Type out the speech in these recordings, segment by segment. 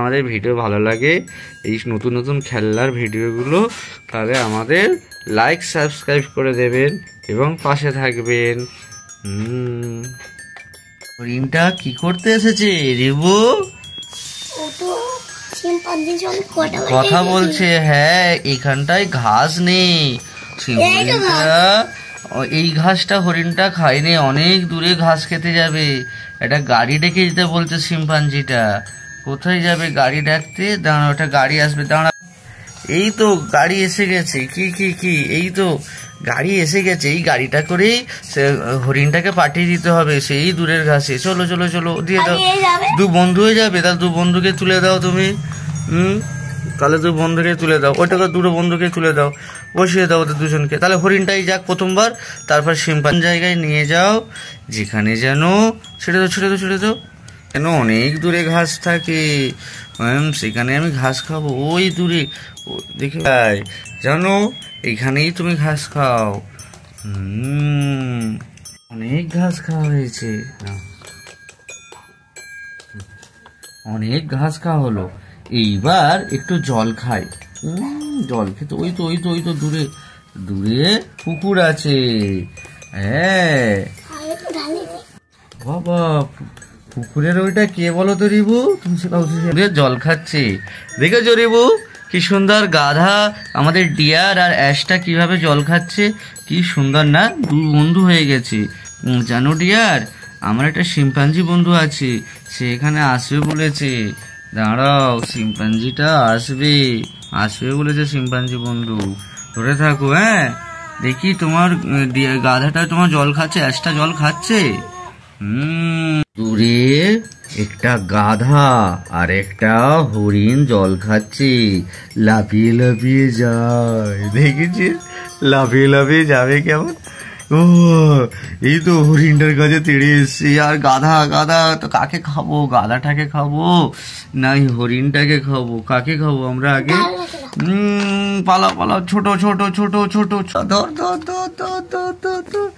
আমাদের ভিডিও ভালো লাগে, এই নতুন নতুন খেলনার ভিডিওগুলো, তাহলে আমাদের লাইক সাবস্ক্রাইব করে দেবেন এবং পাশে থাকবেন। হরিণটা কি করতে এসেছে রেবু? কথা বলছে। হ্যাঁ, এখানটায় ঘাস নেই, এই ঘাসটা হরিণটা খায়নি, অনেক দূরে ঘাস খেতে যাবে। একটা গাড়ি ডেকে যেতে বলছে শিম্পাঞ্জিটা। কোথায় যাবে গাড়ি ডাকতে? দাঁড়া, ওটা গাড়ি আসবে, দাঁড়া। এই তো গাড়ি এসে গেছে। কি কি কি এই তো গাড়ি এসে গেছে। এই গাড়িটা করেই হরিণটাকে পাঠিয়ে দিতে হবে সেই দূরের ঘাসে। চলো চলো চলো, দিয়ে দাও। দু বন্ধু হয়ে যাবে, তাহলে দু বন্ধুকে তুলে দাও তুমি। তাহলে দু বন্ধুকে তুলে দাও, ওইটাকে দুটো বন্ধুকে তুলে দাও, বসিয়ে দাও ওদের দুজনকে। তাহলে হরিণটাই যাক প্রথমবার, তারপর শিম্পান জায়গায় নিয়ে যাও যেখানে যেন ছেড়ে দাও ছেড়ে দাও ছেড়ে দাও, কেন অনেক দূরে ঘাস থাকে, সেখানে আমি ঘাস খাবো। ওই দূরে দেখে জানো, এইখানেই তুমি ঘাস খাও। অনেক ঘাস খাওয়া হয়েছে, অনেক ঘাস খাওয়া হলো। এইবার একটু জল খাই। জল খেতে ওই তো ওই তো ওই তো দূরে দূরে পুকুর আছে। হ্যাঁ বাবা, পুকুরের ওইটা কে বলো তো রিবু? তুমি জল খাচ্ছে, দেখেছো রিবু? কি সুন্দর গাধা আমাদের ডিয়ার আর অ্যাশটা কিভাবে জল খাচ্ছে, কি সুন্দর না? দু বন্ধু হয়ে গেছে। জানো ডিয়ার, আমার একটা শিম্পাঞ্জি বন্ধু আছে, সে এখানে আসবে বলেছে। দাঁড়াও, শিম্পাঞ্জিটা আসবে আসবে বলেছে শিম্পাঞ্জি বন্ধু, ধরে থাকো। হ্যাঁ, দেখি তোমার গাধাটা তোমার জল খাচ্ছে, অ্যাশটা জল খাচ্ছে। দূরে একটা গাধা আর একটা হরিণ জল খাচ্ছে, লাফিয়ে লাফিয়ে যায়। দেখেছিস লাফিয়ে লাফিয়ে যাবে কেমন? ও এই তো হরিণটার কাছে তেড়ে এসছি। আর গাধা গাধা তো কাকে খাবো? গাধাটাকে খাবো না হরিণটাকে খাবো? কাকে খাবো আমরা আগে? পালা পালা, ছোট ছোট ছোট ছোট, ধর ধর ধর ধর ধর ধর ধর।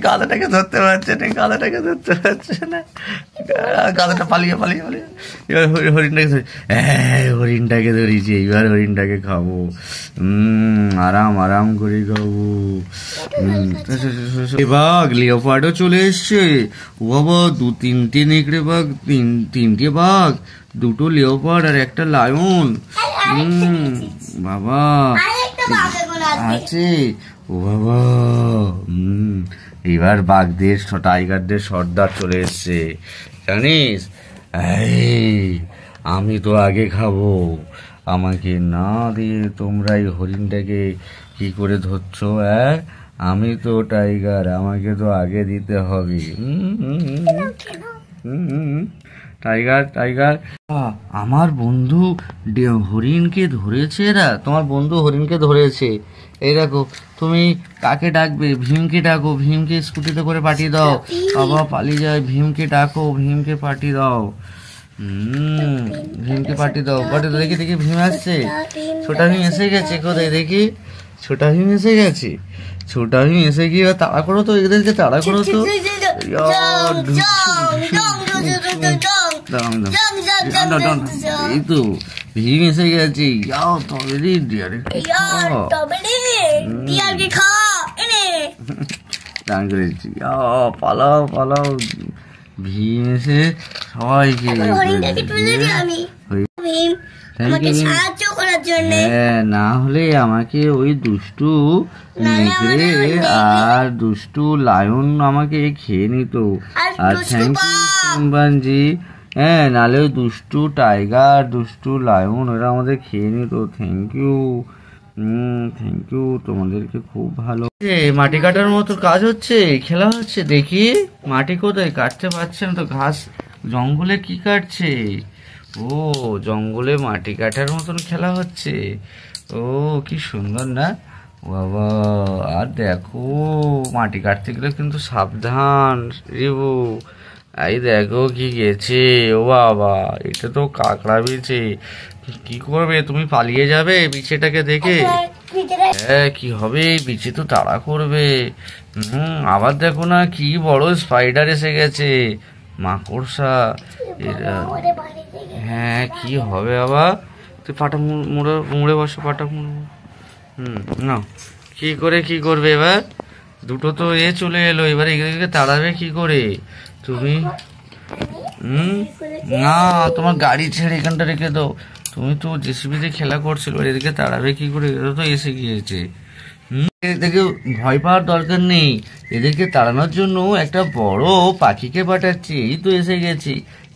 গাধাটাকে ধরতে পারছে না, গাধাটাকে ধরতে পারছে না, গাধাটা পালিয়ে পালিয়ে পালিয়ে। এবার হরিণটাকে ধরি, হ্যাঁ হরিণটাকে ধরেছি, এবার হরিণটাকে খাবো। আরাম আরাম করে খাবো। বাঘ লিওপার্ডও চলে এসছে। ও বাবা, দু তিনটে নেকড়ে বাঘ, তিনটে বাঘ, দুটো লিওপার্ড আর একটা লায়ন। বাবা আছে। ও বাবা, এবার বাঘদের টাইগারদের সর্দার চলে এসছে, জানিস? আমি তো আগে খাবো, আমাকে না দিয়ে তোমরা এই হরিণটাকে কি করে ধরছো? আমি তো টাইগার, আমাকে তো আগে দিতে হবে। টাইগার টাইগার, আমার বন্ধু হরিণকে ধরেছে। এরা তোমার বন্ধু হরিণকে ধরেছে। এই দেখো, তুমি কাকে ডাকবে? ভীমকে ডাকো, ভীমকে স্কুটিতে করে পাঠিয়ে দাও। বাবা পালিয়ে যায়, ভীমকে ডাকো, ভীমকে পাঠিয়ে দাও। ভীমকে পাঠিয়ে দাও, পাঠিয়ে দাও। দেখি দেখি ভীম আসছে, ছোটা ভীম এসে গেছে। কোথায় দেখি? ছোটা ভীম এসে গেছে। ছোটা ভীম এসে গিয়ে তাড়া করো তো, এদেরকে তাড়া করো তো। এই তো ভীম এসে গেছে। পালাও পালাও, ভীম এসে সবাইকে। না হলে আমাকে ওই দুষ্টু নেকড়ে আর দুষ্টু লায়ন আমাকে খেয়ে নিত। আর থ্যাংক ইউ শিম্পাঞ্জি। হ্যাঁ, নাহলে ওই দুষ্টু টাইগার, দুষ্টু লায়ন, ওরা আমাদের খেয়ে নিত। থ্যাংক ইউ, থ্যাংক ইউ, তোমাদেরকে খুব ভালো। মাটি কাটার মতো কাজ হচ্ছে, খেলা হচ্ছে। দেখি মাটি কোথায়? কাটতে পারছে না তো, ঘাস জঙ্গলে কি কাটছে? ও জঙ্গলে মাটি কাটার মতন খেলা হচ্ছে। ও কি সুন্দর না বাবা। আর দেখো, মাটি কাটতে গেলে কিন্তু সাবধান রিবু। এই দেখো কি গেছে। ও বাবা, এটা তো কাকড়া বিছে। কি করবে তুমি? পালিয়ে যাবে বিছেটাকে দেখে? হ্যাঁ, কি হবে? বিছে তো তাড়া করবে। আবার দেখো না, কি বড় স্পাইডার এসে গেছে। মাকড়সা এরা। হ্যাঁ কি হবে আবার, তুই পাটা মুড়ে মুড়ে বসে, পাটা মুড়ে। না কি করে কি করবে এবার, দুটো তো চলে এলো, এবার এগুলোকে তাড়াবে কি করে তুমি? না তোমার গাড়ি ছেড়ে এখানটা রেখে দাও, তুমি তো জেসিবি দিয়ে খেলা করছিল, এদিকে তাড়াবে কি করে, এরা তো এসে গিয়েছে। এদেরকে ভয় পাওয়ার দরকার নেই, এদেরকে তাড়ানোর জন্য একটা বড় পাখিকে পাঠাচ্ছি, এই তো এসে গেছি।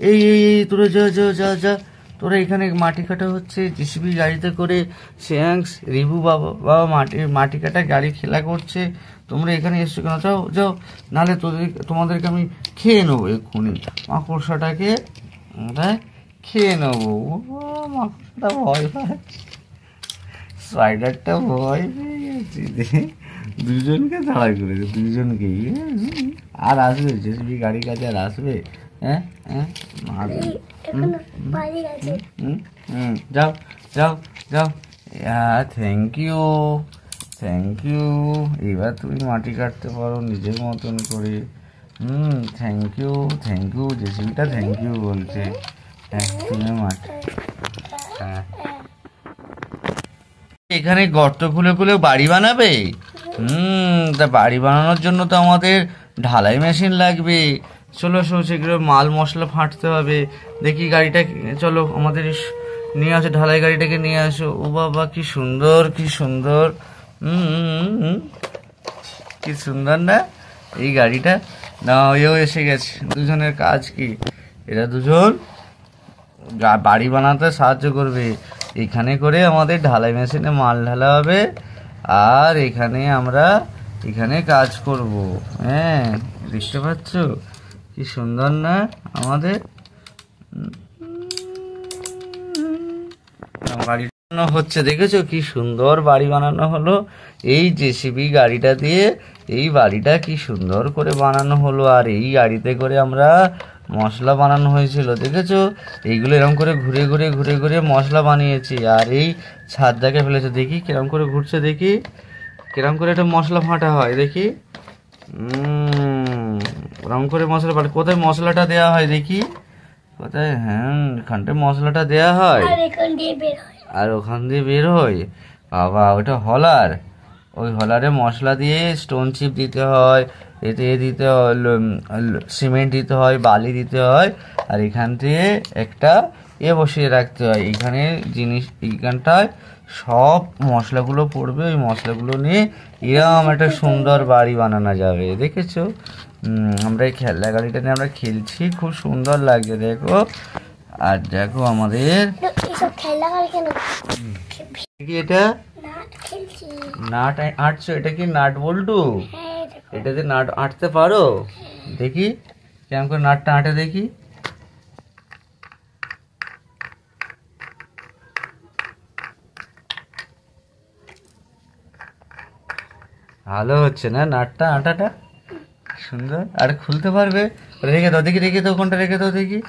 এই এই এই তোরা যা যা যা যা, তোরা এখানে মাটি কাটা হচ্ছে জেসিবি গাড়িতে করে, শ্যাংস রিভু বাবা বাবা মাটি কাটা গাড়ি খেলা করছে, তোমরা এখানে এসছো কেন? যাও যাও, নাহলে তোমাদেরকে আমি খেয়ে নেবো এক্ষুনি, মাকড়সাটাকে আমরা খেয়ে নেবো। মাকড়সাটা ভয় পায়, স্পাইডারটা ভয় পেয়ে গেছি, দুজনকে তাড়া করেছে, দুজনকেই। আর আসবে জেসিবি গাড়ির কাছে, আর আসবে? হ্যাঁ হ্যাঁ, যাও যাও যাও। থ্যাংক ইউ থ্যাংক ইউ, এবার তুমি মাটি কাটতে পারো নিজের মতন করে। থ্যাংক ইউ জেসিবিটা থ্যাংক ইউ বলছে। হ্যাঁ তুমি মাটি, হ্যাঁ এখানে গর্ত খুলে খুলে বাড়ি বানাবে। তা বাড়ি বানানোর জন্য তো আমাদের ঢালাই মেশিন লাগবে। চলো সেগুলো মাল মশলা ফাটতে হবে। দেখি গাড়িটা, চলো আমাদের নিয়ে আসো, ঢালাই গাড়িটাকে নিয়ে আসো। ও বাবা কি সুন্দর কি সুন্দর, কি সুন্দর না এই গাড়িটা। না এও এসে গেছে, দুজনের কাজ কি, এরা দুজন বাড়ি বানাতে সাহায্য করবে। এখানে করে আমাদের ঢালাই মেশিনে মাল ঢালা হবে, আর আমরা এখানে কাজ করব। হ্যাঁ দেখতে পাচ্ছ কি সুন্দর না আমাদের বাড়ি বানানো হচ্ছে, দেখেছো কি সুন্দর বাড়ি বানানো হলো এই জেসিবি গাড়িটা দিয়ে। এই বাড়িটা কি সুন্দর করে বানানো হলো, আর এই গাড়িতে করে আমরা মশলা বানানো হয়েছিল, দেখেছো? এইগুলো এরকম করে ঘুরে ঘুরে ঘুরে ঘুরে মশলা বানিয়েছি, আর এই ছাদটাকে ফেলেছে। দেখি কিরম করে ঘুরছে, দেখি কিরম করে একটা মশলা ফাটা হয়, দেখি ওরকম করে মশলা ফাটা। কোথায় মশলাটা দেওয়া হয় দেখি, কোথায়? হ্যাঁ এখানটায় মশলাটা দেওয়া হয়, আর ওখান দিয়ে বের হয়। বাবা ওটা হলার, ওই হলারে মশলা দিয়ে স্টোন চিপ দিতে হয়, এতে দিতে হয় সিমেন্ট দিতে হয়, বালি দিতে হয়, আর এখান থেকে একটা বসিয়ে রাখতে হয়। এখানে এইখানটায় সব মশলাগুলো পড়বে, ওই মশলাগুলো নিয়ে এরকম একটা সুন্দর বাড়ি বানানো যাবে, দেখেছো? আমরা এই খেলনা গাড়িটা নিয়ে আমরা খেলছি, খুব সুন্দর লাগছে দেখো। আর দেখো আমাদের এটা নাট আঁটছো, এটা কি নাট বল্টু? এটাতে নাট আঁটতে পারো? দেখি কেমন করে নাটটা আঁটে দেখি। ভালো হচ্ছে না নাটটা আঁটাটা, সুন্দর। আর খুলতে পারবে? রেখে দাও দেখি, রেখে দাও, কোনটা রেখে দাও দেখি।